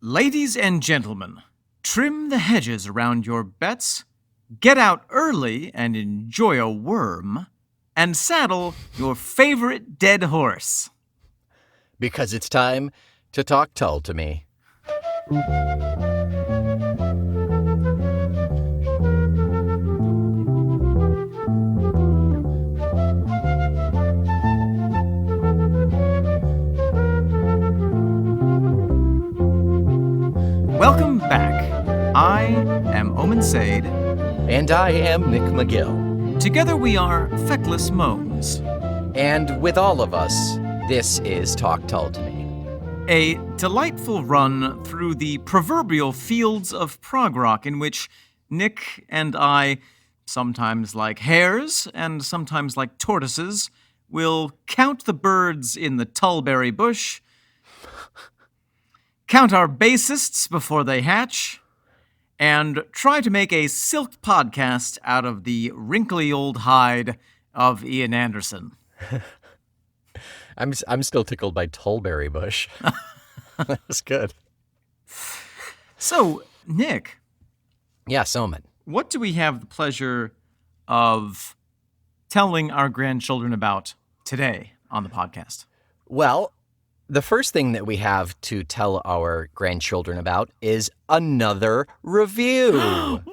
Ladies and gentlemen, trim the hedges around your bets, get out early and enjoy a worm, and saddle your favorite dead horse. Because it's time to talk Tull to me. Welcome back. I am Omen Said. And I am Nick McGill. Together we are Feckless Moans. And with all of us, this is Talk Tull to Me. A delightful run through the proverbial fields of prog rock in which Nick and I, sometimes like hares and sometimes like tortoises, will count the birds in the Tullberry bush, count our bassists before they hatch, and try to make a silk podcast out of the wrinkly old hide of Ian Anderson. I'm still tickled by Tullberry bush. That was good. So, Nick. Yes, Omen. What do we have the pleasure of telling our grandchildren about today on the podcast? Well, the first thing that we have to tell our grandchildren about is another review. What?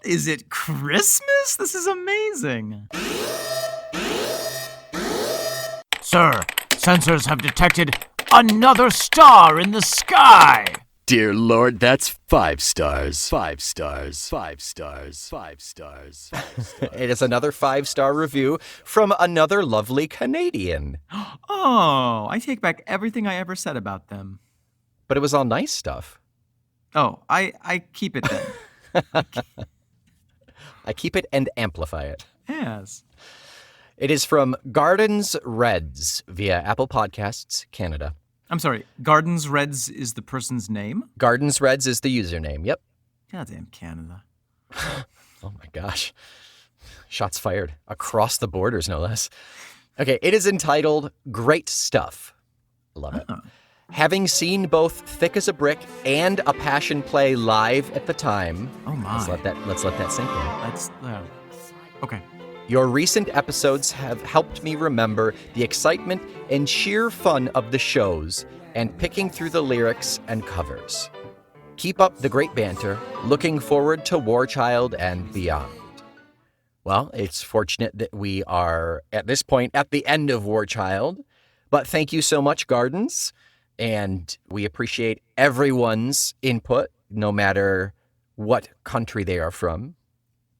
Is it Christmas? This is amazing. Sir, sensors have detected another star in the sky. Dear Lord, that's 5 stars. 5 stars. 5 stars. 5 stars. 5 stars. It is another 5-star review from another lovely Canadian. Oh, I take back everything I ever said about them. But it was all nice stuff. Oh, I keep it then. I keep it and amplify it. Yes. It is from Gardens Reds via Apple Podcasts, Canada. I'm sorry, Gardens Reds is the person's name? Gardens Reds is the username, yep. Goddamn Canada. Oh my gosh. Shots fired. Across the borders, no less. Okay, it is entitled Great Stuff. Love it. Having seen both Thick as a Brick and A Passion Play live at the time. Oh my. Let's let that sink in. Okay. Your recent episodes have helped me remember the excitement and sheer fun of the shows and picking through the lyrics and covers. Keep up the great banter. Looking forward to Warchild and beyond. Well, it's fortunate that we are, at this point, at the end of Warchild. But thank you so much, Gardens. And we appreciate everyone's input, no matter what country they are from.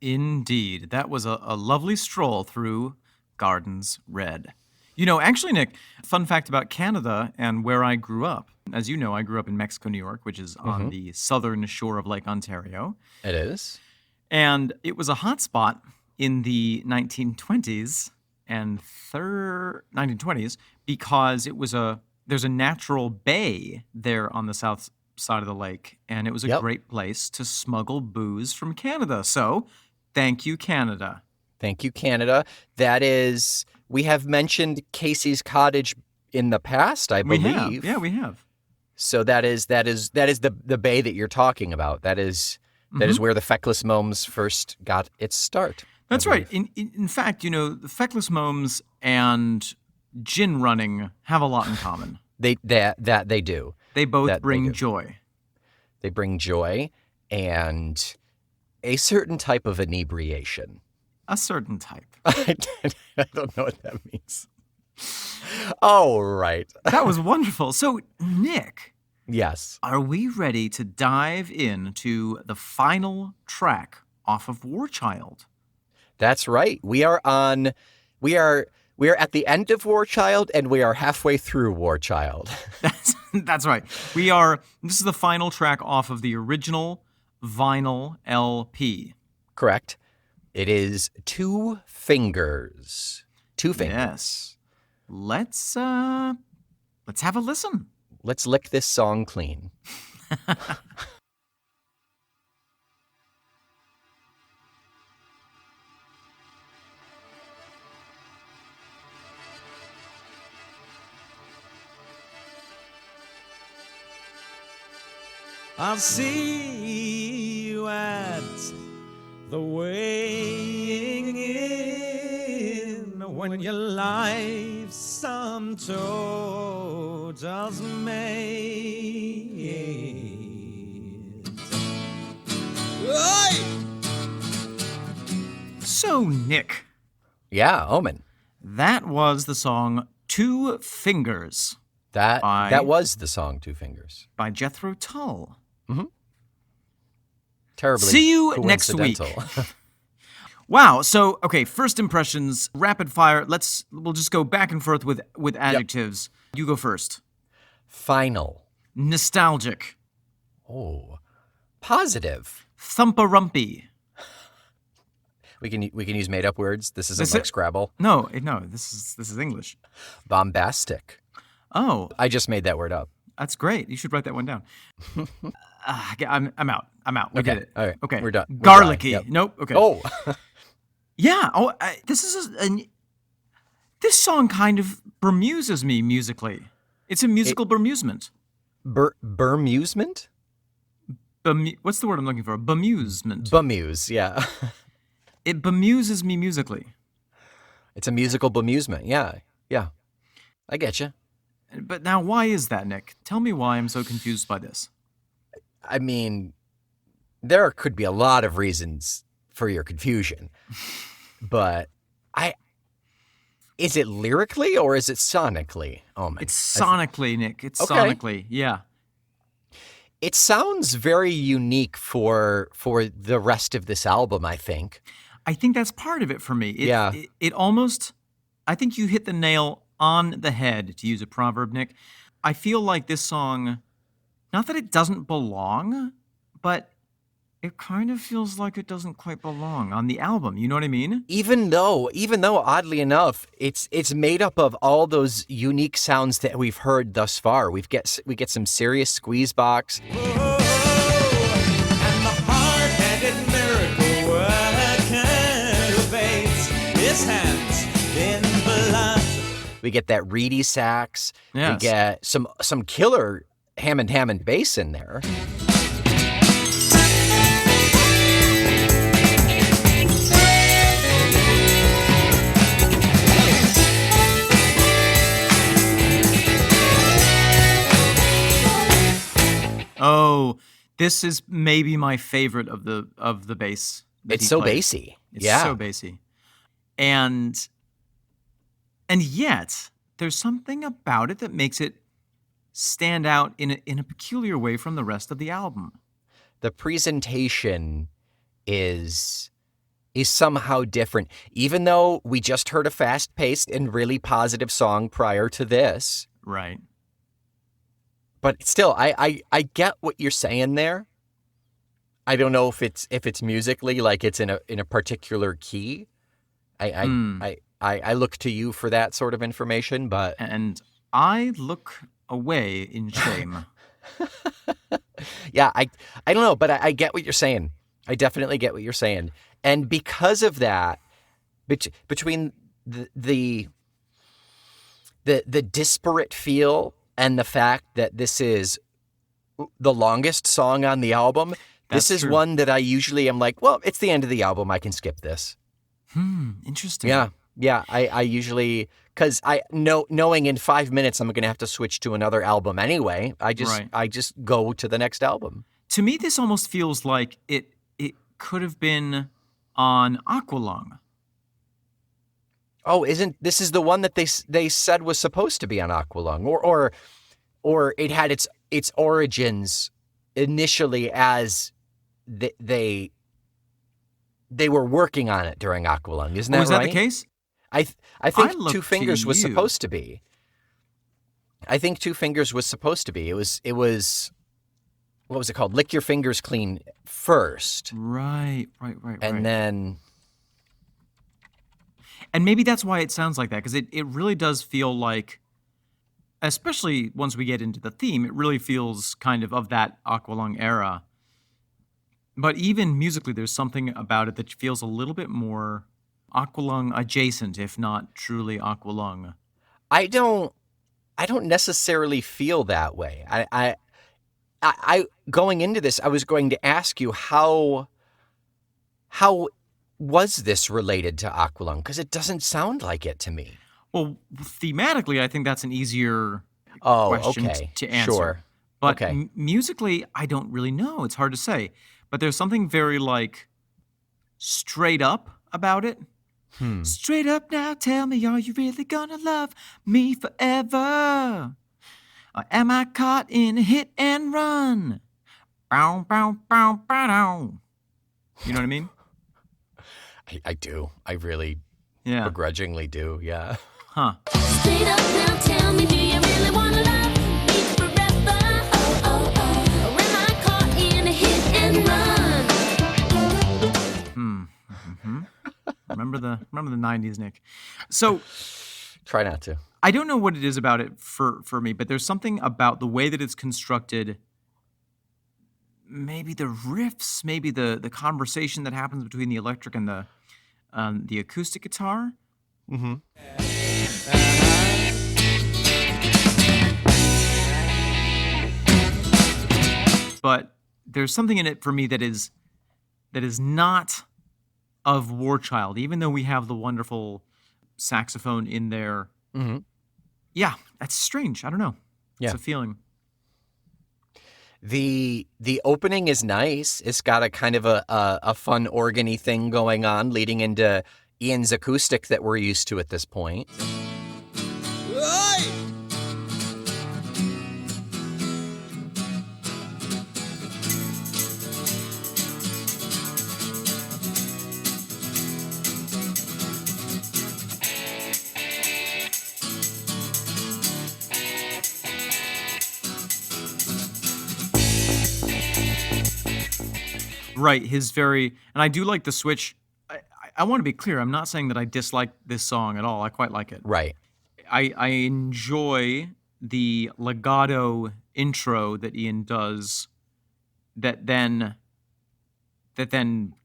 Indeed. That was a lovely stroll through Gardens Red. You know, actually, Nick, fun fact about Canada and where I grew up. As you know, I grew up in Mexico, New York, which is on the southern shore of Lake Ontario. It is. And it was a hot spot in the 1920s and 1920s because there's a natural bay there on the south side of the lake, and it was a great place to smuggle booze from Canada. So, thank you, Canada. Thank you, Canada. That is, we have mentioned Casey's Cottage in the past, I believe. We have. Yeah, we have. So that is the bay that you're talking about. That is where the Feckless Momes first got its start. That's right. In fact, you know, the Feckless Momes and gin running have a lot in common. They do. They both bring joy. They bring joy and a certain type of inebriation. A certain type. I don't know what that means. Oh, right. That was wonderful. So, Nick. Yes. Are we ready to dive into the final track off of Warchild? That's right. We are at the end of Warchild, and we are halfway through Warchild. That's right. This is the final track off of the original vinyl LP. Correct. It is Two Fingers. Two Fingers. Yes. Let's have a listen. Let's lick this song clean. I'll see you at the weighing in when your life's sum totals made. Oi! So, Nick, Yeah, Omen. that was the song Two Fingers That By- that was the song Two Fingers. by Jethro Tull. Terribly See you next week. coincidental. Wow. So, okay, first impressions, rapid fire. We'll just go back and forth with adjectives. You go first. Final. Nostalgic. Oh. Positive. Thumper-rumpy. We can use made up words. This isn't Is like it? Scrabble. No, this is English. Bombastic. Oh, I just made that word up. that's great. You should write that one down. I'm out. We Okay, did it. all right, Okay. we're done. We're Garlicky. done, yep. Nope. Okay. Oh. Yeah. Oh, this song kind of bemuses me musically. It's a musical bemusement. Bemusement? What's the word I'm looking for? Bemusement. Bemuse, yeah. It bemuses me musically. It's a musical bemusement. Yeah. Yeah. I get you. But now, why is that, Nick? Tell me why I'm so confused by this. I mean, there could be a lot of reasons for your confusion. But is it lyrically or is it sonically? Oh man. It's sonically, Nick. It's Okay. sonically. Yeah. It sounds very unique for the rest of this album, I think. I think that's part of it for me. Yeah. It almost, I think you hit the nail on the head, to use a proverb, Nick. I feel like this song, not that it doesn't belong, but it kind of feels like it doesn't quite belong on the album. You know what I mean? Even though oddly enough, it's made up of all those unique sounds that we've heard thus far. We get some serious squeeze box. And the hard-handed miracle worker bathes his hands in blood. We get that reedy sax. Yes. We get some killer Hammond bass in there. Oh, this is maybe my favorite of the bass. that It's he so played. bassy. It's Yeah. so bassy. And yet there's something about it that makes it stand out in a peculiar way from the rest of the album. The presentation is somehow different. Even though we just heard a fast-paced and really positive song prior to this, Right. but still, I get what you're saying there. I don't know if it's musically like it's in a particular key. I look to you for that sort of information, but And I look away in shame. yeah, I don't know, but I get what you're saying. I definitely get what you're saying. And because of that, between the disparate feel and the fact that this is the longest song on the album, That's this is true. one that I usually am like, well, it's the end of the album. I can skip this. Interesting. Yeah. I usually, because knowing in 5 minutes I'm going to have to switch to another album anyway. I just go to the next album. To me, this almost feels like it could have been on Aqualung. Oh, this is the one that they said was supposed to be on Aqualung, or it had its origins initially as they were working on it during Aqualung. Isn't that Was that right? the case? I think I look Two to Fingers was you. supposed to be. I think Two Fingers was supposed to be. It was what was it called? Lick Your Fingers Clean first, Right. and then And maybe that's why it sounds like that, because it really does feel like, especially once we get into the theme, it really feels kind of that Aqualung era. But even musically, there's something about it that feels a little bit more Aqualung adjacent, if not truly Aqualung. I don't necessarily feel that way. I going into this, I was going to ask you how was this related to Aqualung? Because it doesn't sound like it to me. Well, thematically, I think that's an easier Oh, question okay. to answer. Sure. But Okay. musically, I don't really know. It's hard to say. But there's something very like straight up about it. Straight up now, tell me, are you really gonna love me forever? Or am I caught in a hit and run? Bow, bow, bow, bow, bow. You know what I mean? I do. I really Yeah. begrudgingly do. Yeah. Huh. Straight up now, tell me, do you really wanna love me forever? Oh, oh, oh. Or am I caught in a hit and run? Remember the 90s, Nick. So Try not to. I don't know what it is about it for me, but there's something about the way that it's constructed. Maybe the riffs, maybe the conversation that happens between the electric and the acoustic guitar. Mm-hmm. But there's something in it for me that is not of Warchild, even though we have the wonderful saxophone in there. Mm-hmm. Yeah, that's strange. I don't know. Yeah. It's a feeling. The opening is nice. It's got a kind of a fun organy thing going on, leading into Ian's acoustic that we're used to at this point. Oi! Right, and I do like the switch. I want to be clear. I'm not saying that I dislike this song at all. I quite like it. Right. I enjoy the legato intro that Ian does that then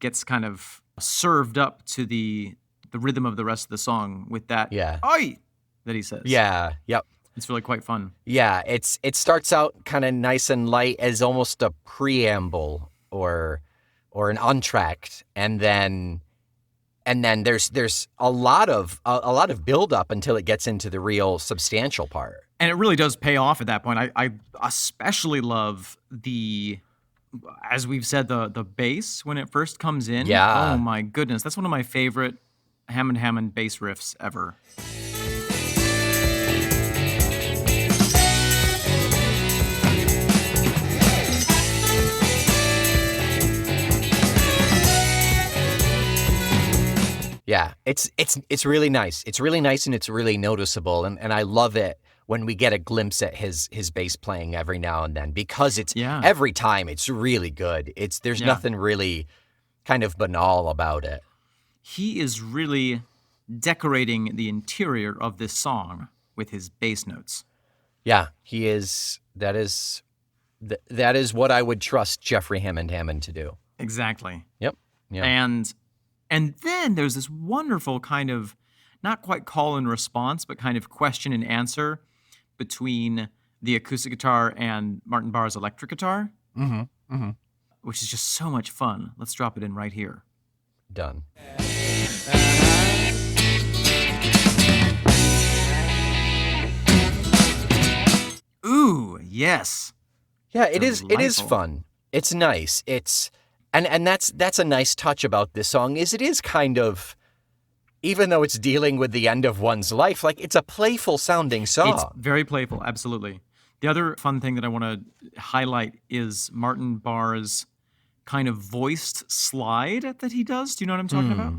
gets kind of served up to the rhythm of the rest of the song with that Yeah. "Oi!" that he says. Yeah. Yep. It's really quite fun. Yeah. It starts out kind of nice and light as almost a preamble or an entr'acte, and then there's a lot of build up until it gets into the real substantial part. And it really does pay off at that point. I especially love as we've said, the bass when it first comes in. Yeah. Oh my goodness. That's one of my favorite Hammond bass riffs ever. Yeah, it's really nice. It's really nice and it's really noticeable, and I love it when we get a glimpse at his bass playing every now and then, because it's every time it's really good. There's nothing really kind of banal about it. He is really decorating the interior of this song with his bass notes. Yeah, he is. That is what I would trust Jeffrey Hammond to do. Exactly. Yep. Yeah. And then there's this wonderful kind of, not quite call and response, but kind of question and answer between the acoustic guitar and Martin Barre's electric guitar, which is just so much fun. Let's drop it in right here. Done. Ooh, yes. Yeah, it is Delightful. fun. It's nice. And that's a nice touch about this song, is it is kind of, even though it's dealing with the end of one's life, like it's a playful sounding song. It's very playful, absolutely. The other fun thing that I want to highlight is Martin Barre's kind of voiced slide that he does. Do you know what I'm talking about?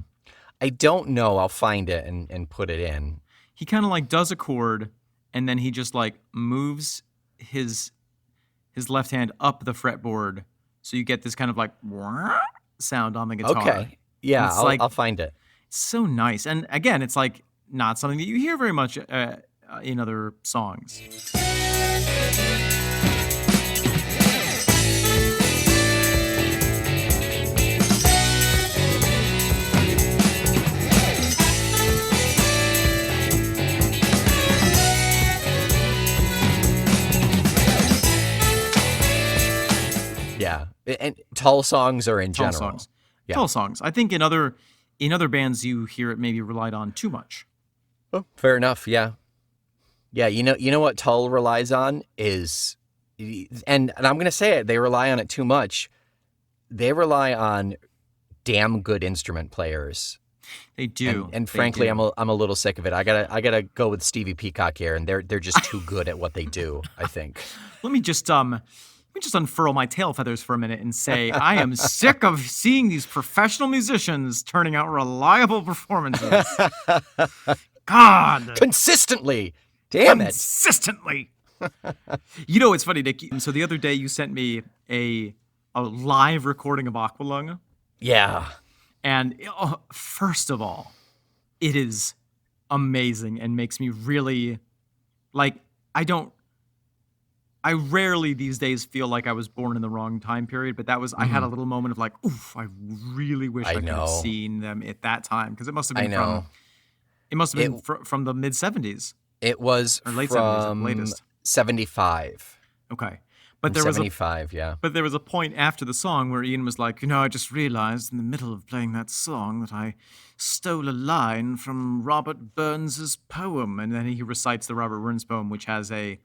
I don't know. I'll find it and put it in. He kind of like does a chord, and then he just like moves his left hand up the fretboard, so you get this kind of like sound on the guitar. Okay. Yeah, It's like- I'll find it. So nice. And again, it's like not something that you hear very much in other songs. Yeah. And Tull songs or in Tull general? songs. Yeah. Tull songs. I think in other bands you hear it maybe relied on too much. Oh, fair enough. Yeah. Yeah. You know what Tull relies on is, and I'm going to say it, they rely on it too much. They rely on damn good instrument players. They do. And They frankly, do. I'm a little sick of it. I gotta go with Stevie Peacock here, and they're just too good at what they do, I think. Let me just unfurl my tail feathers for a minute and say I am sick of seeing these professional musicians turning out reliable performances. God, Consistently. Damn it. consistently. It's funny, Nick. So the other day you sent me a live recording of Aqualung, Yeah. and first of all, it is amazing and makes me really I rarely these days feel like I was born in the wrong time period, but I had a little moment of like, oof, I really wish I could have know. seen them at that time, because it must have been know. from the mid 70s It was or late 70s at the from latest. 75. Okay. But From there was 75, yeah. But there was a point after the song where Ian was like, I just realized in the middle of playing that song that I stole a line from Robert Burns's poem. And then he recites the Robert Burns poem, which has a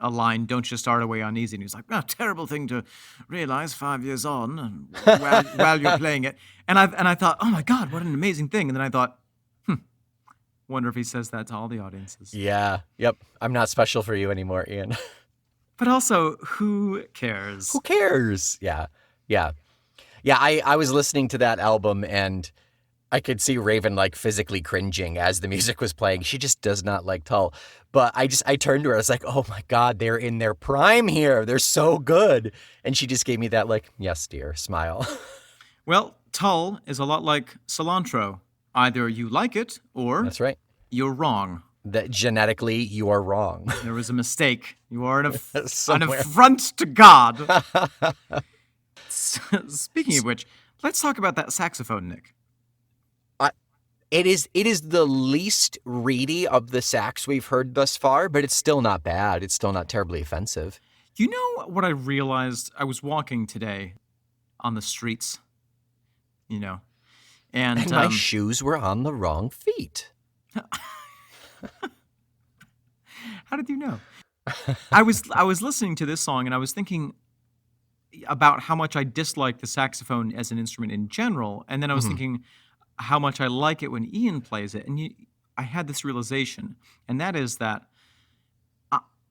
line, "Don't you start away uneasy." And he's like, terrible thing to realize 5 years on while you're playing it. And I thought, oh my God, what an amazing thing. And then I thought, wonder if he says that to all the audiences. Yeah. Yep. I'm not special for you anymore, Ian. But also, who cares? Who cares? Yeah. Yeah. Yeah, I was listening to that album and I could see Raven like physically cringing as the music was playing. She just does not like Tull. But I turned to her, I was like, oh my God, they're in their prime here. They're so good. And she just gave me that like, yes, dear, smile. Well, Tull is a lot like cilantro. Either you like it or That's right. you're wrong. That genetically you are wrong. There was a mistake. You are an Somewhere. affront to God. Speaking of which, let's talk about that saxophone, Nick. It is the least reedy of the sax we've heard thus far, but it's still not bad. It's still not terribly offensive. You know what I realized? I was walking today on the streets, and And my shoes were on the wrong feet. how did you know? I was listening to this song and I was thinking about how much I dislike the saxophone as an instrument in general, and then I was thinking how much I like it when Ian plays it, and I had this realization, and that is that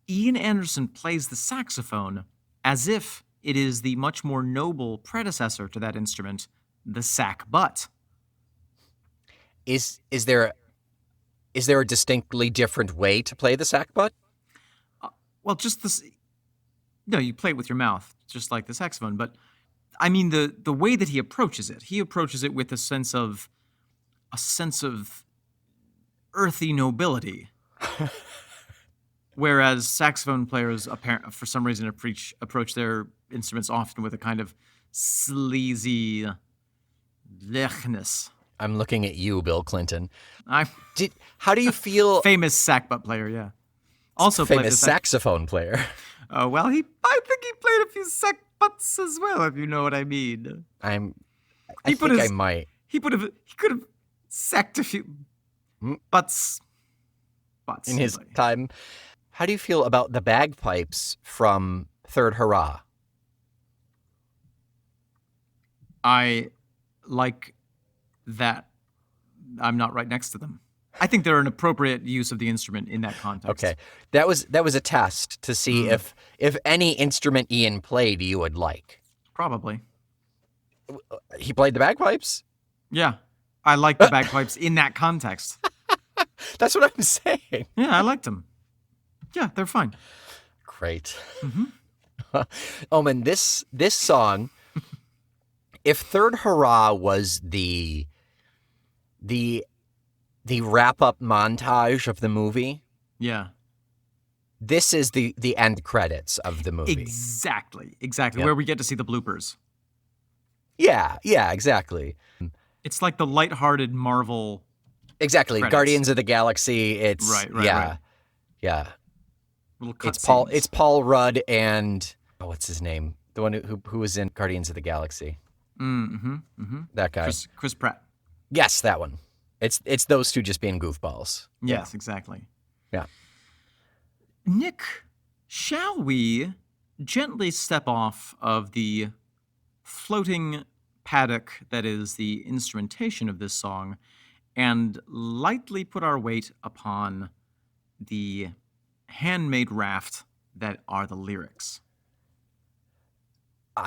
Ian Anderson plays the saxophone as if it is the much more noble predecessor to that instrument, the sack butt. Is there a distinctly different way to play the sack butt? Well, just this. No, you play it with your mouth, just like the saxophone. But I mean, the way that he approaches it with a sense of earthy nobility. Whereas saxophone players, for some reason, approach their instruments often with a kind of sleazy lechness. I'm looking at you, Bill Clinton. I'm How do you feel? famous sack butt player, yeah. Also played the famous saxophone player. Well, I think he played a few sack butts as well, if you know what I mean. I He put think I his- might. He could have sacked a few butts. In his time. How do you feel about the bagpipes from Third Hurrah? I like that I'm not right next to them. I think they're an appropriate use of the instrument in that context. Okay, that was a test to see if any instrument Ian played you would like. Probably. He played the bagpipes. Yeah. I like the bagpipes in that context. That's what I'm saying. Yeah, I liked them. Yeah, they're fine. Great. Oh man, this song. If Third Hurrah was the wrap up montage of the movie, Yeah. this is the end credits of the movie. Exactly. Yep. Where we get to see the bloopers. Yeah, exactly. It's like the lighthearted Marvel. Exactly. Credits. Guardians of the Galaxy. It's Right. Yeah. Little It's Paul cutscenes. Rudd and what's his name? The one who was in Guardians of the Galaxy. That guy. Chris Pratt. Yes, that one. It's those two just being goofballs. Yes, exactly. Yeah. Nick, shall we gently step off of the floating paddock that is the instrumentation of this song and lightly put our weight upon the handmade raft that are the lyrics?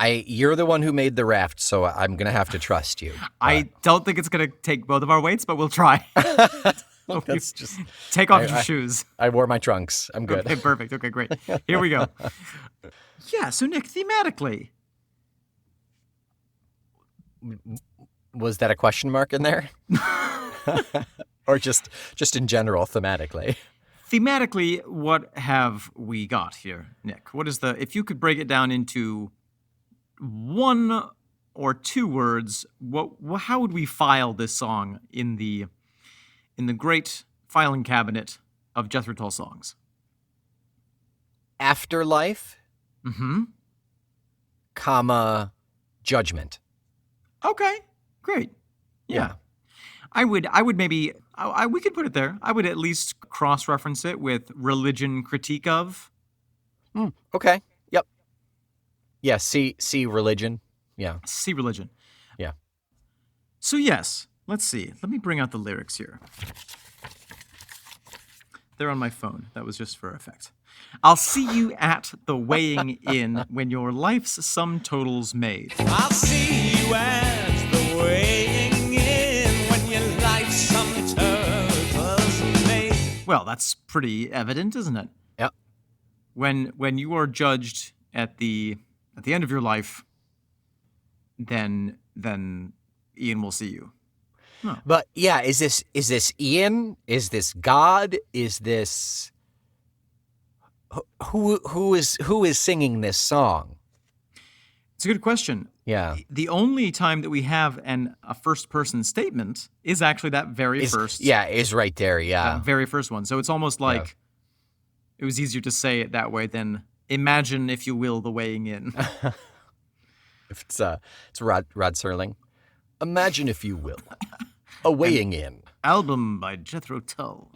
You're the one who made the raft, so I'm gonna have to trust you. I don't think it's going to take both of our weights, but we'll try. That's just. Take off your shoes. I wore my trunks. I'm good. Okay, perfect. Okay, great. Here we go. Yeah, so Nick, thematically, Was that a question mark in there? Or just in general, thematically? thematically, what have we got here, Nick? What is if you could break it down into one or two words, how would we file this song in the great filing cabinet of Jethro Tull songs? Afterlife, comma, judgment. Okay, great. Yeah. I would maybe we could put it there. I would at least cross-reference it with religion critique of. Okay. Yep. Yeah. See religion. Yeah. See religion. Yeah. So yes, let's see. Let me bring out the lyrics here. They're on my phone. That was just for effect. I'll see you at the weighing in when your life's sum total's made. I'll see you at the weighing in when your life's sum total's made. Well, that's pretty evident, isn't it? Yep. When you are judged at the end of your life, then Ian will see you. But yeah, is this Ian? Is this God? Is this who is singing this song? It's a good question. Yeah. The only time that we have a first-person statement is actually that very first. Yeah, is right there. Yeah. That very first one. So it's almost like it was easier to say it that way than imagine, if you will, the weighing in. If it's Rod Serling. Imagine, if you will, a weighing in. Album by Jethro Tull.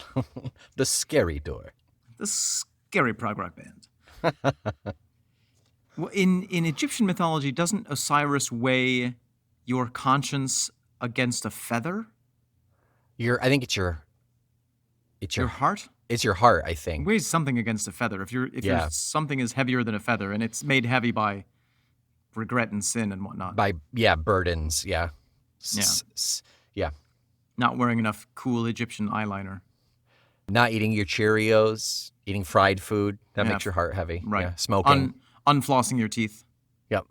The Scary Door. The scary prog rock band. Well, in Egyptian mythology, doesn't Osiris weigh your conscience against a feather? I think it's your heart? It's your heart, I think. It weighs something against a feather. If your something is heavier than a feather, and it's made heavy by regret and sin and whatnot. By burdens, yeah. Yeah. Not wearing enough cool Egyptian eyeliner. Not eating your Cheerios, eating fried food, that makes your heart heavy. Right. Yeah. Smoking. Unflossing your teeth. Yep.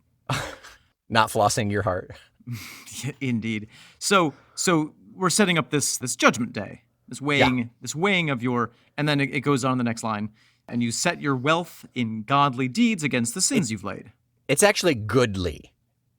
Not flossing your heart. Indeed. So we're setting up this judgment day, this weighing of your, and then it goes on the next line, and you set your wealth in godly deeds against the sins you've laid. It's actually goodly.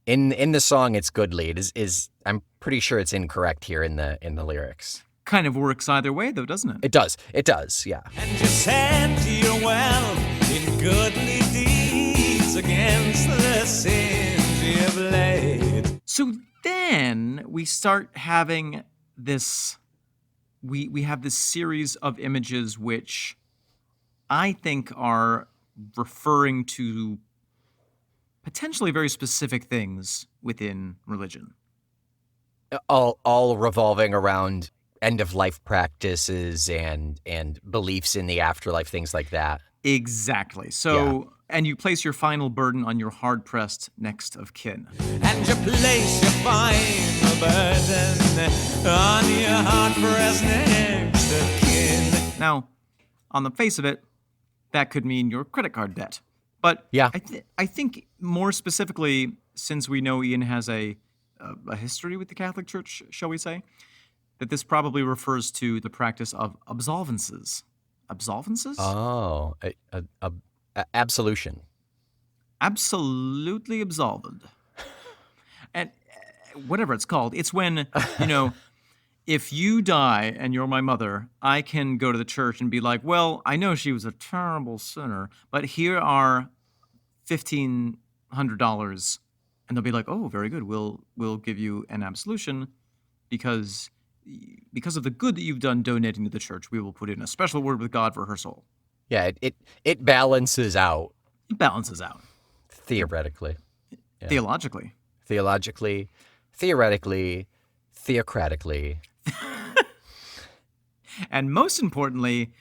In the song, it's goodly. It is. I'm pretty sure it's incorrect here in the lyrics. Kind of works either way, though, doesn't it? It does. It does. Yeah. And you set your wealth in goodly deeds against the sins you've laid. So then we start having this. We have this series of images which I think are referring to potentially very specific things within religion. All revolving around end-of-life practices and beliefs in the afterlife, things like that. Exactly. So, and you place your final burden on your hard-pressed next of kin. And you place your final burden on your hard-pressed next of kin. Now, on the face of it, that could mean your credit card debt. But yeah. I think more specifically, since we know Ian has a history with the Catholic Church, shall we say, that this probably refers to the practice of absolvences. Absolvences? Oh, absolution. Absolutely absolved. And whatever it's called, it's when, if you die and you're my mother, I can go to the church and be like, well, I know she was a terrible sinner, but here are $1,500 $100, and they'll be like, "Oh, very good. We'll give you an absolution because of the good that you've done donating to the church. We will put in a special word with God for her soul." Yeah, it balances out It balances out theoretically, theologically. theologically, theoretically, theocratically. And most importantly,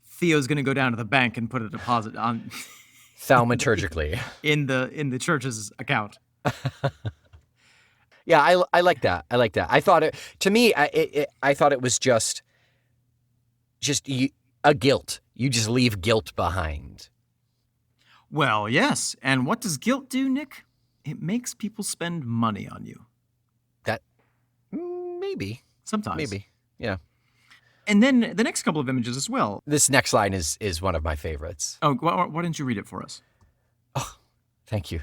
Theo's going to go down to the bank and put a deposit on Thaumaturgically. in the church's account. Yeah, I like that. I like that. I thought it, to me, I thought it was just a guilt. You just leave guilt behind. Well, yes. And what does guilt do, Nick? It makes people spend money on you. That, maybe. Sometimes. Maybe. Yeah. And then the next couple of images as well. This next line is one of my favorites. Oh, why didn't you read it for us? Thank you.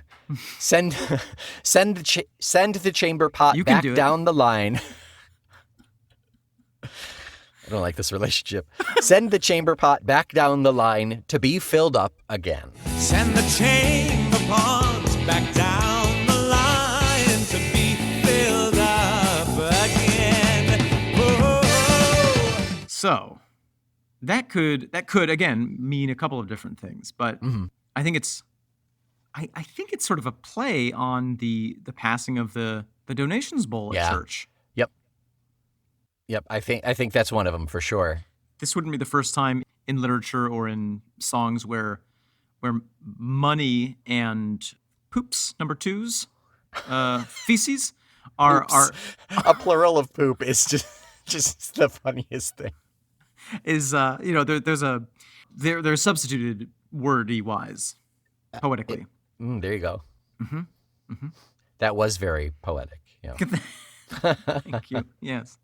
Send the chamber pot You can back do it. down the line. I don't like this relationship. Send the chamber pot back down the line to be filled up again. Send the chamber pots back down the line to be filled up again. Whoa. So that could again mean a couple of different things, but I think it's I think it's sort of a play on the passing of the donations bowl at Yeah. church. Yep. I think that's one of them for sure. This wouldn't be the first time in literature or in songs where money and poops, number twos, feces are A plural of poop is just the funniest thing. they're substituted wordy wise, poetically. There you go. That was very poetic. Yeah. Thank you. Yes.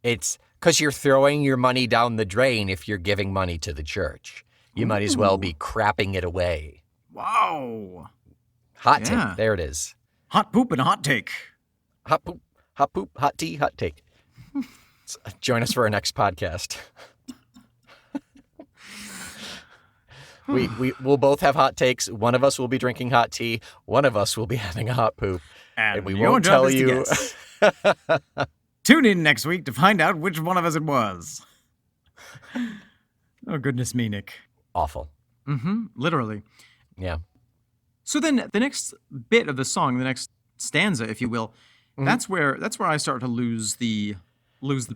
It's because you're throwing your money down the drain if you're giving money to the church. You might as well be crapping it away. Wow. Hot Yeah. take. There it is. Hot poop and a hot take. Hot poop, hot tea, hot take. Join us for our next podcast. We'll both have hot takes. One of us will be drinking hot tea. One of us will be having a hot poop. And we your won't job tell is to you. guess. Tune in next week to find out which one of us it was. Oh, goodness me, Nick. Awful. Literally. Yeah. So then the next bit of the song, the next stanza, if you will, that's where I start to lose the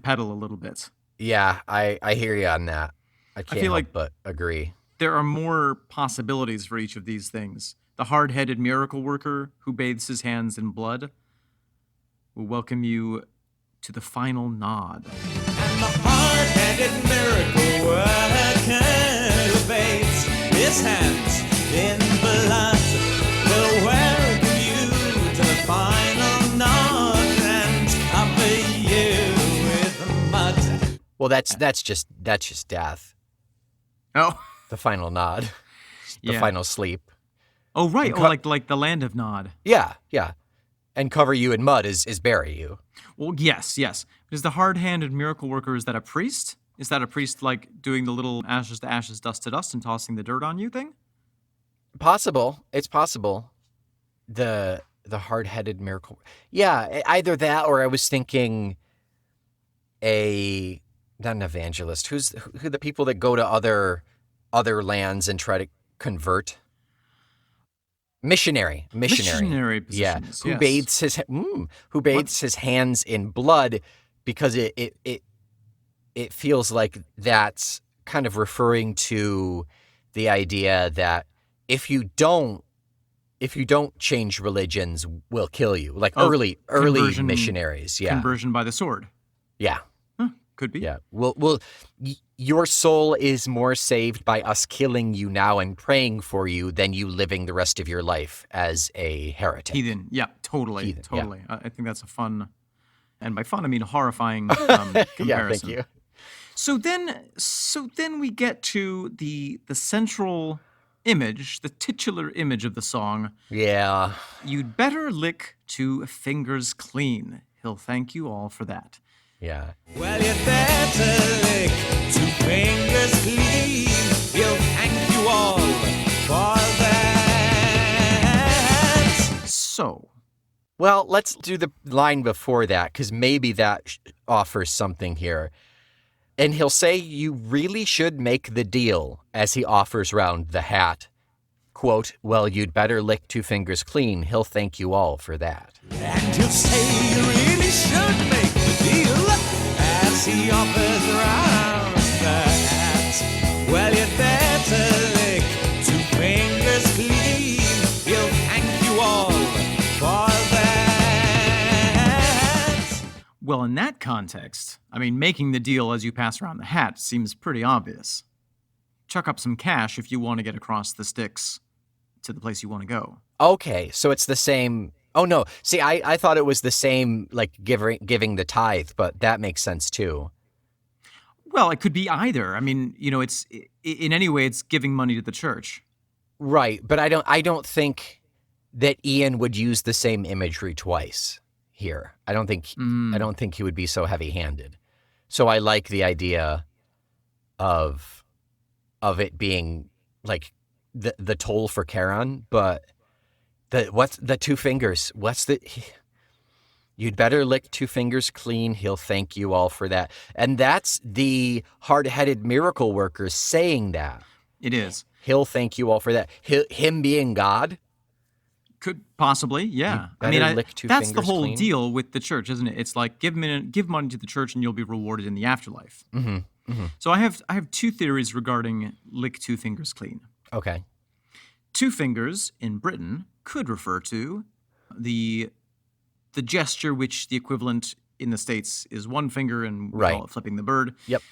pedal a little bit. Yeah, I hear you on that. I can't feel help like- but agree. There are more possibilities for each of these things. The hard-headed miracle worker who bathes his hands in blood will welcome you to the final nod. And the hard-headed miracle worker who bathes his hands in blood will welcome you to the final nod and cover you with mud. Well, that's just death. Oh, The final nod. The Yeah. final sleep. oh right. And Oh, like the land of Nod. Yeah. And cover you in mud is bury you. Well, yes. Is the hard-handed miracle worker, is that a priest? Is that a priest like doing the little ashes to ashes, dust to dust, and tossing the dirt on you thing? Possible. It's possible. The hard-headed miracle. Yeah, either that or I was thinking not an evangelist. Who the people that go to other lands and try to convert? Missionary. Missionary Yeah, positions, who yes. bathes his hands in blood because it feels like that's kind of referring to the idea that if you don't change religions, we'll kill you. Like early conversion- missionaries. Yeah. Conversion by the sword. Yeah. Could be. Yeah. Your soul is more saved by us killing you now and praying for you than you living the rest of your life as a heretic. Heathen. Yeah, totally. Heathen, yeah. Totally. I think that's a fun, and by fun I mean horrifying comparison. Yeah, thank you. So then we get to the central image, the titular image of the song. Yeah. You'd better lick 2 fingers clean. He'll thank you all for that. Yeah. Well, you better lick 2 fingers clean. He'll thank you all for Well, let's do the line before that, because maybe that offers something here. And he'll say, "You really should make the deal," as he offers round the hat. Quote, "Well, you'd better lick Two Fingers clean. He'll thank you all for that." And he'll say you really should make the deal as he offers around the hat. Well, you'd better lick 2 fingers clean. He'll thank you all for that. Well, in that context, I mean, making the deal as you pass around the hat seems pretty obvious. Chuck up some cash if you want to get across the sticks to the place you want to go. Okay, so it's the same. Oh, no. See, I thought it was the same, like giving the tithe, but that makes sense too. Well, it could be either. I mean, it's in any way, it's giving money to the church. Right, but I don't think that Ian would use the same imagery twice here. I don't think he would be so heavy-handed. So I like the idea of it being like the toll for Charon, but what's the 2 fingers? You'd better lick 2 fingers clean. He'll thank you all for that. And that's the hard-headed miracle workers saying that. It is. He'll thank you all for that. Him being God? Could possibly, yeah. I better mean, lick 2 that's the fingers whole clean. deal with the church, isn't it? It's like give money to the church and you'll be rewarded in the afterlife. Mm-hmm. Mm-hmm. So I have 2 theories regarding lick 2 fingers clean. Okay. 2 fingers in Britain could refer to the gesture which the equivalent in the States is 1 finger, and we call it flipping the bird. Yep.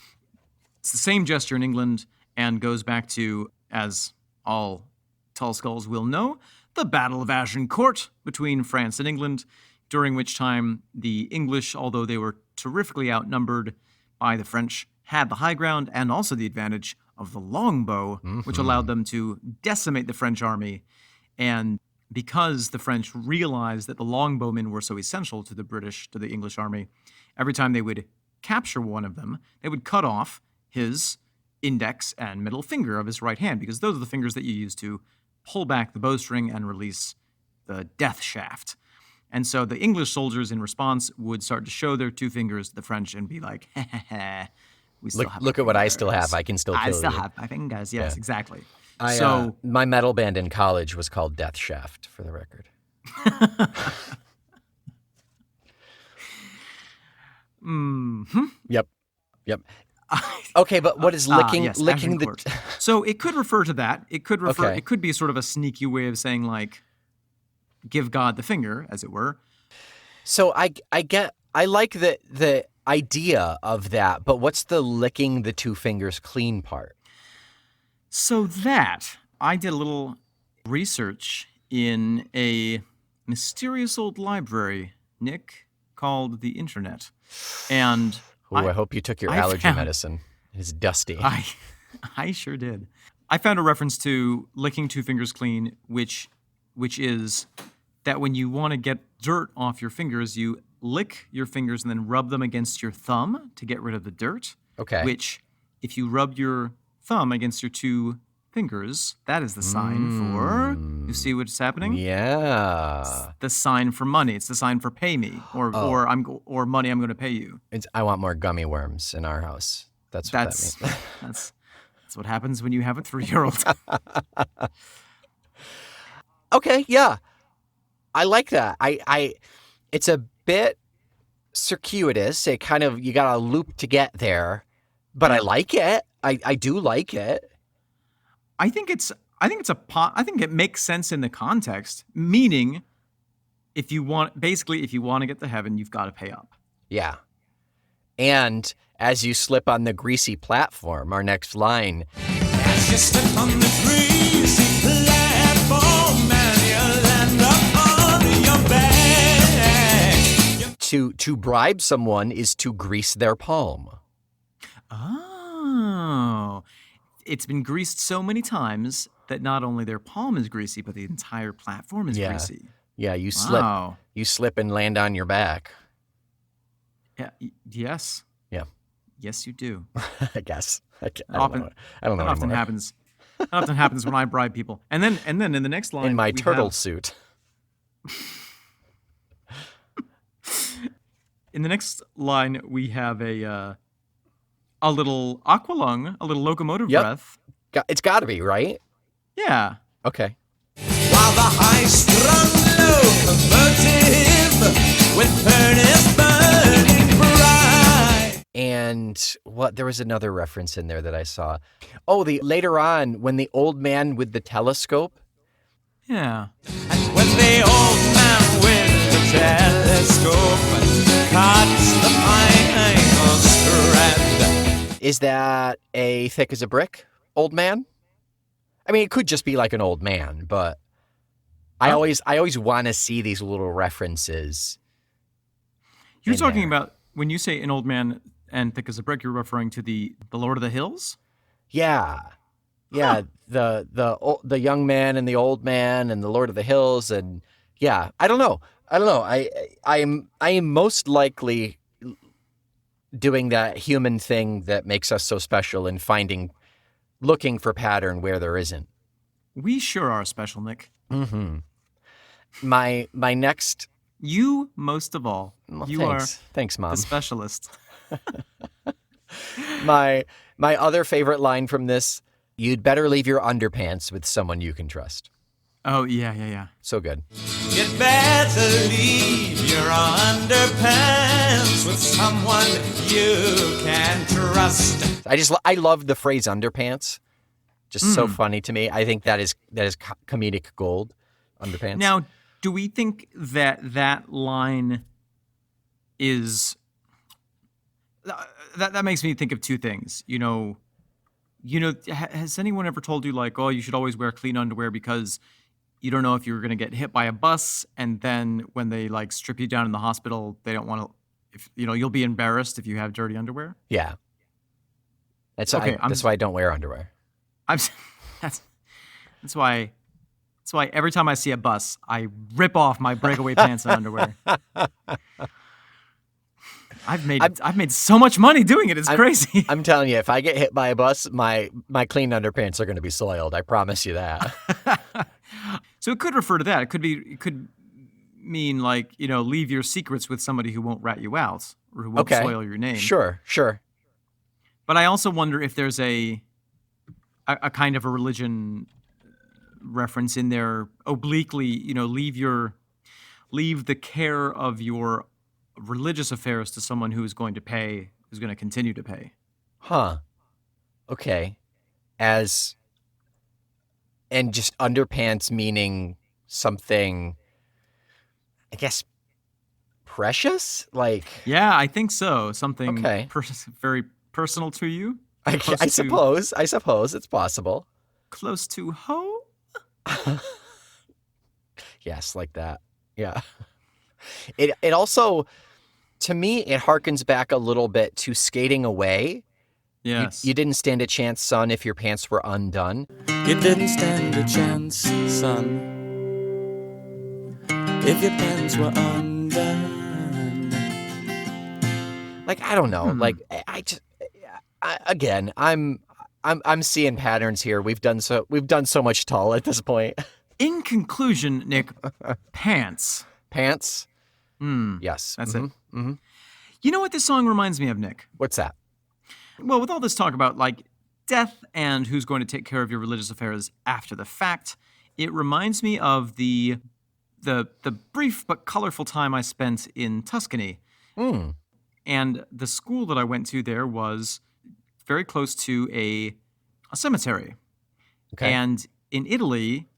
It's the same gesture in England and goes back to, as all Tull Skulls will know, the Battle of Agincourt between France and England, during which time the English, although they were terrifically outnumbered by the French, had the high ground and also the advantage of the longbow, which allowed them to decimate the French army. And because the French realized that the longbowmen were so essential to the English army, every time they would capture one of them, they would cut off his index and middle finger of his right hand, because those are the fingers that you use to pull back the bowstring and release the death shaft. And so the English soldiers, in response, would start to show their 2 fingers to the French and be like, we still have Look our at what I still fingers. have. I can still kill I still you. have my fingers. Yes, exactly. My metal band in college was called Death Shaft, for the record. Yep. Okay, but what is licking yes, licking the Agincourt. So it could refer to that. It could refer. Okay. It could be sort of a sneaky way of saying, like, give God the finger, as it were. So I like the idea of that, but what's the licking the 2 fingers clean part? So that I did a little research in a mysterious old library, Nick, called the Internet, and I hope you took your I allergy found- medicine. It's dusty. I sure did. I found a reference to licking 2 fingers clean, which is that when you want to get dirt off your fingers, you lick your fingers and then rub them against your thumb to get rid of the dirt. Okay. Which, if you rub your thumb against your 2 fingers, that is the sign for. You see what's happening? Yeah. The sign for money. It's the sign for pay me, or money I'm going to pay you. I want more gummy worms in our house. That's what That's that that's what happens when you have a 3-year-old. means. Okay, yeah. I like that. It's a bit circuitous. It kind of, you got a loop to get there, but I like it. I do like it. I think it makes sense in the context. Meaning, if you want to get to heaven, you've got to pay up. Yeah. And as you slip on the greasy platform, our next line, As you step on the greasy platform and you land up on your back. to bribe someone is to grease their palm. Oh, it's been greased so many times that not only their palm is greasy, but the entire platform is greasy. Yeah, you Wow. slip and land on your back. Yeah. Yes. Yeah. Yes, you do. I guess. I don't know. I don't know That often anymore. happens. That often happens when I bribe people. And then in the next line, In my we turtle have- suit. In the next line, we have a little aqualung, a little locomotive Yep. breath. It's got to be, right? Yeah. Okay. While the high-strung locomotive with furnace burning bright. And there was another reference in there that I saw. Oh, later on when the old man with the telescope. Yeah. And when the old man with the telescope cuts the final strand. Is that a thick as a brick old man? I mean, it could just be like an old man, but I always want to see these little references. You're in talking there. about when you say an old man and thick as a brick, you're referring to the Lord of the Hills? Yeah. Yeah, the young man and the old man and the Lord of the Hills, and yeah, I don't know. I am most likely doing that human thing that makes us so special and looking for pattern where there isn't. We sure are special, Nick. Mm-hmm. My next. You most of all. Well, You thanks, are Mom. the specialist. My other favorite line from this: "You'd better leave your underpants with someone you can trust." Oh, yeah. So good. You'd better leave your underpants with someone you can trust. I love the phrase underpants. Just so funny to me. I think that is comedic gold. Underpants. Now, do we think that line is that makes me think of two things. Has anyone ever told you like, oh, you should always wear clean underwear because you don't know if you're going to get hit by a bus, and then when they like strip you down in the hospital, they don't want to. If you'll be embarrassed if you have dirty underwear. Yeah. That's Okay, why I don't wear underwear. That's why every time I see a bus, I rip off my breakaway pants and underwear. I've made so much money doing it. It's crazy. I'm telling you, if I get hit by a bus, my clean underpants are going to be soiled. I promise you that. So it could refer to that. It could mean like, leave your secrets with somebody who won't rat you out or who won't soil your name. Sure. But I also wonder if there's a kind of a religion reference in there obliquely, leave the care of your religious affairs to someone who's going to continue to pay. Huh. Okay. And just underpants meaning something, I guess, precious? Like. Yeah, I think so. Something Okay. Very personal to you. I suppose it's possible. Close to home? Yes, like that. Yeah. It also, to me, it harkens back a little bit to Skating Away. Yes. You didn't stand a chance, son, if your pants were undone. You didn't stand a chance, son, if your pants were undone. Like, I don't know. Like, I'm seeing patterns here. We've done so much Tull at this point. In conclusion, Nick, pants. Pants? Yes. That's Mhm. it. Mm-hmm. You know what this song reminds me of, Nick? What's that? Well, with all this talk about like death and who's going to take care of your religious affairs after the fact, it reminds me of the brief but colorful time I spent in Tuscany. And the school that I went to there was very close to a cemetery. Okay. And in Italy,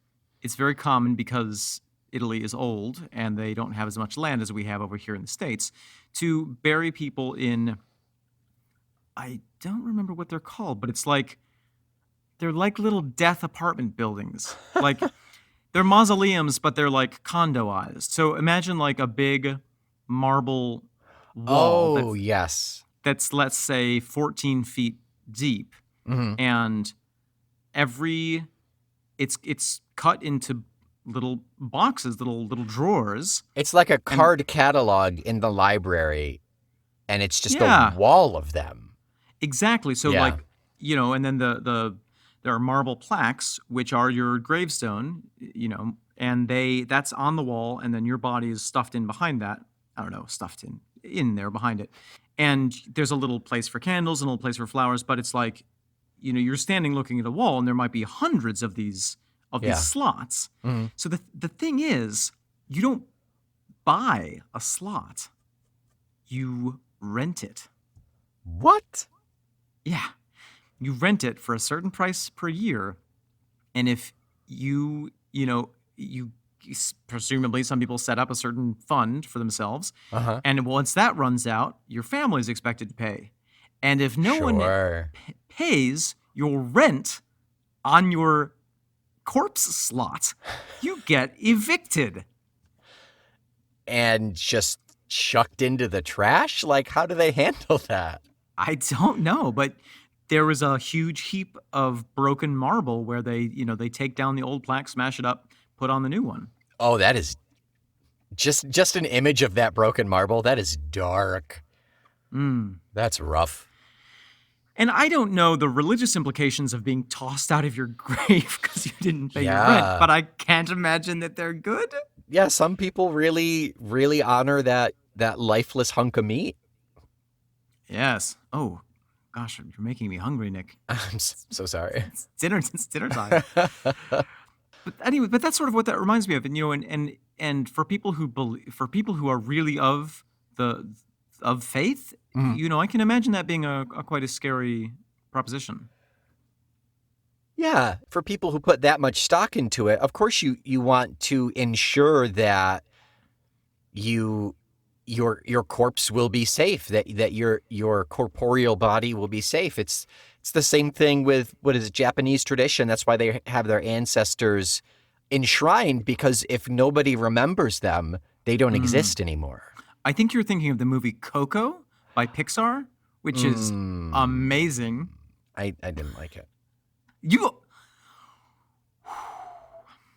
it's very common because Italy is old and they don't have as much land as we have over here in the States to bury people in, I don't remember what they're called, but they're like little death apartment buildings. Like they're mausoleums, but they're like condoized. So imagine like a big marble wall Oh, yes. that's let's say 14 feet deep, and it's cut into little boxes, little drawers. It's like a card catalog in the library, and it's just Yeah. a wall of them. Exactly. So Yeah. like, and then there are marble plaques which are your gravestone, and that's on the wall, and then your body is stuffed in behind that. I don't know, stuffed in. in there behind it. And there's a little place for candles and a little place for flowers, but it's like, you're standing looking at a wall and there might be hundreds of these slots. Mhm. So the thing is, you don't buy a slot. You rent it. What? Yeah. You rent it for a certain price per year. And if you presumably some people set up a certain fund for themselves. Uh-huh. And once that runs out, your family is expected to pay. And if no one Sure. pays your rent on your corpse slot, you get evicted. And just chucked into the trash? Like, how do they handle that? I don't know, but there was a huge heap of broken marble where they take down the old plaque, smash it up, put on the new one. Oh, that is just an image of that broken marble. That is dark. That's rough. And I don't know the religious implications of being tossed out of your grave because you didn't pay your Yeah. rent, but I can't imagine that they're good. Yeah, some people really, really honor that lifeless hunk of meat. Yes. Oh, gosh, you're making me hungry, Nick. I'm so sorry. It's dinner time. But anyway, that's sort of what that reminds me of, and for people who are really of faith, I can imagine that being a quite a scary proposition. Yeah, for people who put that much stock into it, of course you want to ensure that your corpse will be safe, that your corporeal body will be safe. It's the same thing with Japanese tradition. That's why they have their ancestors enshrined, because if nobody remembers them, they don't exist anymore. I think you're thinking of the movie Coco by Pixar, which is amazing. I didn't like it.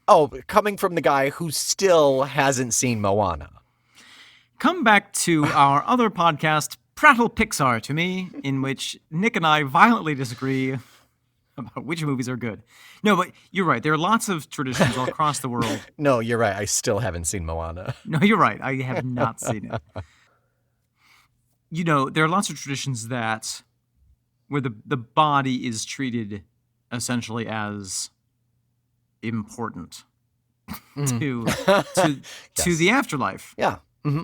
Oh, coming from the guy who still hasn't seen Moana. Come back to our other podcast, Prattle Pixar to Me, in which Nick and I violently disagree about which movies are good. No, but you're right. There are lots of traditions all across the world. No, you're right. I still haven't seen Moana. No, you're right. I have not seen it. There are lots of traditions where the body is treated essentially as important to the afterlife. Yeah. Mm-hmm.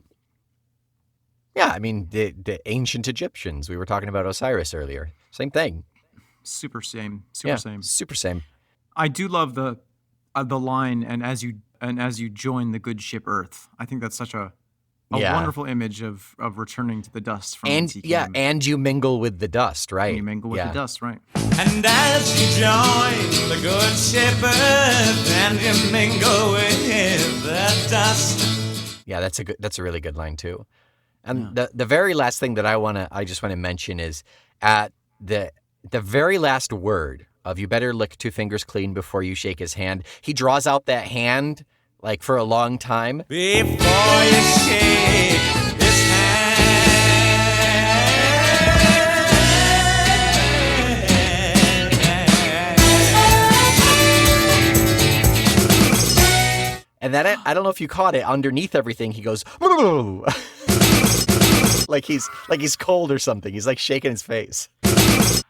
Yeah, I mean, the ancient Egyptians, we were talking about Osiris earlier. Same thing. Super same. Super same. I do love the line, and as you join the good ship Earth. I think that's such a wonderful image of returning to the dust from whence you came. And you mingle with the dust, right? And you mingle with the dust, right? And as you join the good ship Earth and you mingle with the dust. Yeah, that's a really good line too. And the very last thing that I just want to mention is at the very last word of "you better lick 2 fingers clean before you shake his hand," he draws out that hand like for a long time. Before you shake his hand. And then I don't know if you caught it. Underneath everything, he goes like he's cold or something. He's like shaking his face.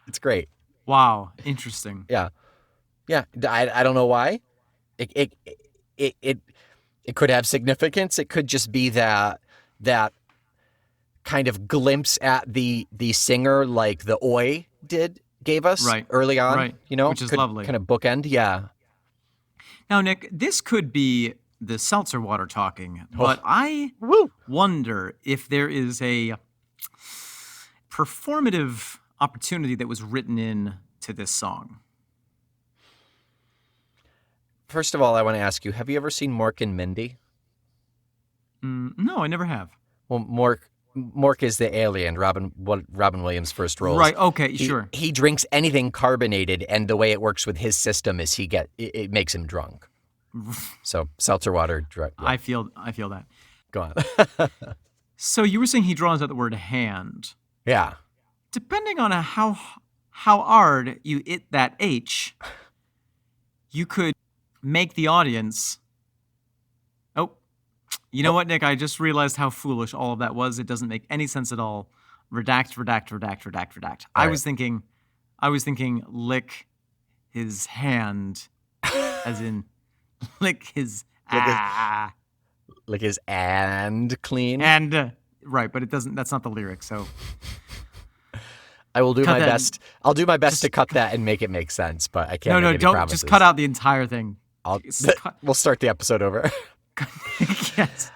It's great. Wow, interesting. Yeah. I don't know why. It could have significance. It could just be that kind of glimpse at the singer, like the Oi gave us early on. Right. Which is lovely. Kind of bookend. Yeah. Now, Nick, this could be the seltzer water talking, but I wonder if there is a performative opportunity that was written in to this song. First of all, I want to ask you, have you ever seen Mork and Mindy? No, I never have. Well, Mork is the alien, Robin Williams' first role. Right, okay, sure. He drinks anything carbonated, and the way it works with his system is it makes him drunk. So seltzer water. Yeah. I feel that. Go on. So you were saying he draws out the word hand. Yeah. Depending on how hard you hit that H, you could make the audience. Oh, You know what, Nick? I just realized how foolish all of that was. It doesn't make any sense at all. Redact. All I was thinking lick his hand, as in lick his Like his and clean. and right, but it doesn't. That's not the lyric. So I will do cut my that. best. I'll do my best to cut that and make it make sense, but I can't. no, make any don't promises. just cut out the entire thing. We'll start the episode over. Yes.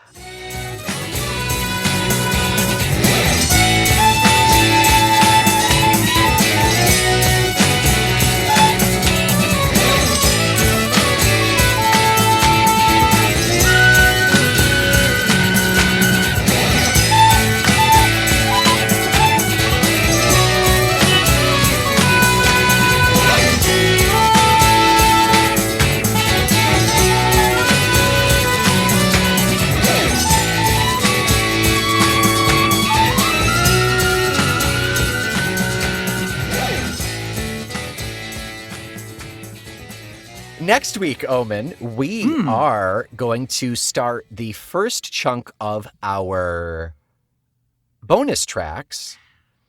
Next week, Omen, we are going to start the first chunk of our bonus tracks.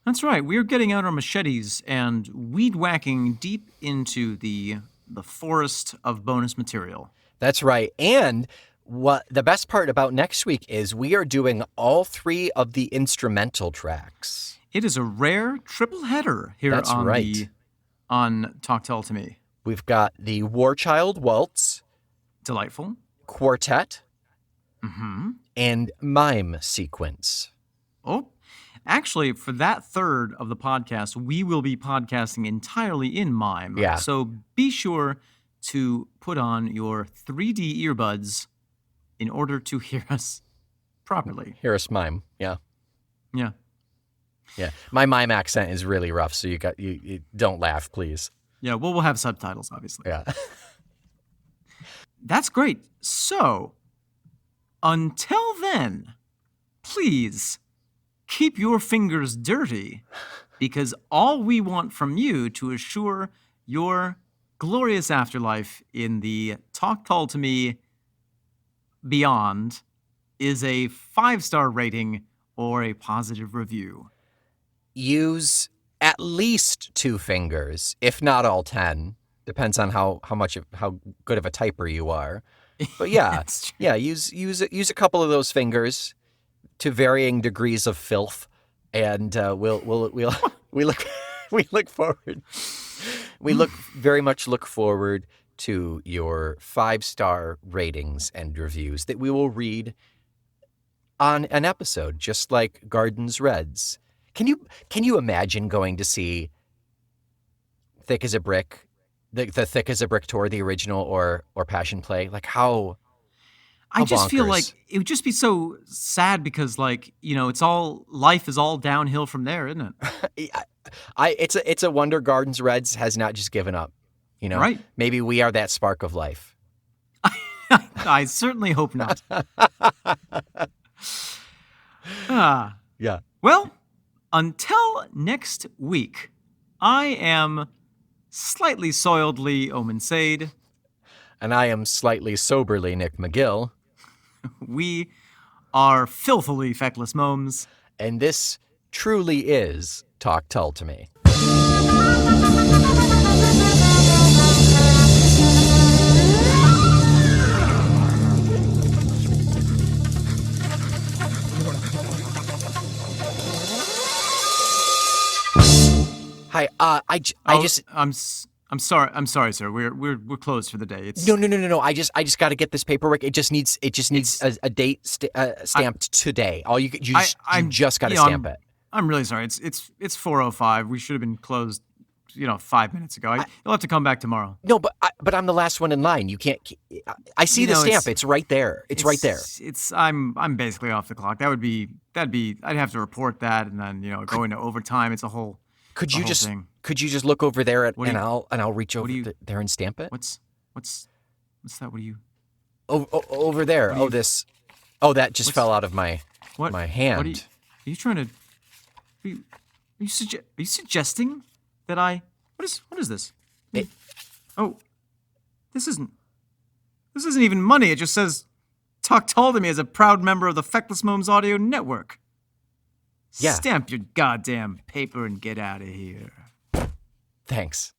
That's right. We're getting out our machetes and weed whacking deep into the forest of bonus material. That's right. And what the best part about next week is we are doing all 3 of the instrumental tracks. It is a rare triple header here That's on right. on Talk Tull to Me. We've got the Warchild Waltz, Delightful. Quartet, Mm-hmm. and Mime sequence. Oh, actually, for that third of the podcast, we will be podcasting entirely in mime. Yeah. So be sure to put on your 3D earbuds in order to hear us properly. Hear us mime. Yeah. Yeah. Yeah. My mime accent is really rough, so you don't laugh, please. Yeah, well, we'll have subtitles, obviously. Yeah. That's great. So, until then, please keep your fingers dirty, because all we want from you to assure your glorious afterlife in the Talk Tull to Me beyond is a 5-star rating or a positive review. Use at least 2 fingers, if not all 10. Depends on how good of a typer you are. But yeah, That's true. yeah, use a couple of those fingers to varying degrees of filth, and we look forward. We very much look forward to your 5-star ratings and reviews that we will read on an episode, just like Gardens Reds. Can you imagine going to see Thick as a Brick, the Thick as a Brick tour, the original or Passion Play? Like how I just feel bonkers. like it would just be so sad because, like, you know, life is all downhill from there, isn't it? it's a wonder Gardens Reds has not just given up. You know, Right. Maybe we are that spark of life. I certainly hope not. Yeah. Well, until next week, I am slightly soiledly Omen Sade. And I am slightly soberly Nick McGill, We are filthily feckless momes. and this truly is Talk Tull to Me. Hi, I'm sorry, sir. We're closed for the day. It's No. I just got to get this paperwork. It just needs a date stamped today. All you just got to stamp it. I'm really sorry. It's 4:05. We should have been closed, 5 minutes ago. You'll have to come back tomorrow. No, but I'm the last one in line. You can't. I see the stamp. It's right there. It's right there. I'm basically off the clock. I'd have to report that and then go into overtime. It's a whole. Could the you whole just thing. could you just look over there What do you- I'll reach over do you- there and stamp it? What's that? What do you? Over there. What do you- That just what's- fell out of my What? my hand. What are you trying to? Are you suggesting that I? What is this? Oh, this isn't even money. It just says Talk Tull to me as a proud member of the Feckless Momes Audio Network. Yeah. Stamp your goddamn paper and get out of here. Thanks.